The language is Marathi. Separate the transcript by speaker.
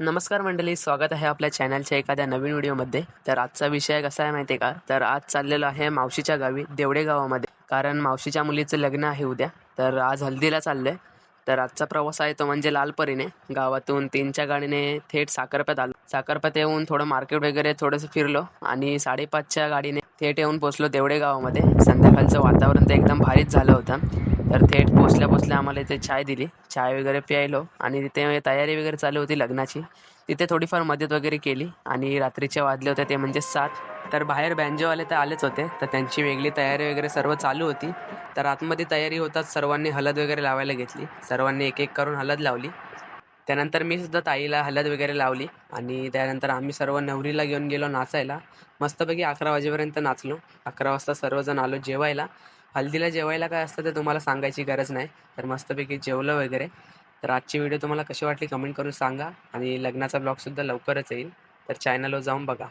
Speaker 1: नमस्कार मंडळी, स्वागत आहे आपल्या चॅनलच्या एखाद्या नवीन व्हिडिओमध्ये. तर आजचा विषय कसा आहे माहिती आहे का? तर आज चाललेलो आहे मावशीच्या गावी देवडे गावामध्ये, कारण मावशीच्या मुलीचं लग्न आहे उद्या. तर आज हल्दीला चाललो आहे. तर आजचा प्रवास आहे तो म्हणजे लालपरीने. गावातून 3च्या गाडीने थेट साखरप्यात आलो. साखरप्यात येऊन थोडं मार्केट वगैरे थोडंसं फिरलो आणि 5:30च्या गाडीने थेट येऊन पोचलो देवडे गावामध्ये. संध्याकाळचं वातावरण तर एकदम भारीच झालं होतं. तर थेट पोचल्या आम्हाला इथे चाय दिली. चाय वगैरे प्यायलो आणि तिथे तयारी वगैरे चालू होती लग्नाची. तिथे थोडीफार मदत वगैरे केली आणि रात्रीचे वाजले होते ते म्हणजे 7. तर बाहेर बँजोवाले तर आलेच होते, तर त्यांची वेगळी तयारी वगैरे सर्व चालू होती. तर आतमध्ये तयारी होताच सर्वांनी हळद वगैरे लावायला घेतली. सर्वांनी एक एक करून हळद लावली. त्यानंतर मी सुद्धा ताईला हळद वगैरे लावली आणि त्यानंतर आम्ही सर्व नवरीला घेऊन गेलो नाचायला. मस्तपैकी 11 वाजेपर्यंत नाचलो. 11 वाजता सर्वजण आलो जेवायला. हल्दीला जेवायला काय असतं ते तुम्हाला सांगायची गरज नाही. तर मस्तपैकी जेवलं वगैरे. तर आजची व्हिडिओ तुम्हाला कशी वाटली कमेंट करून सांगा आणि लग्नाचा ब्लॉगसुद्धा लवकरच येईल. तर चॅनलवर जाऊन बघा.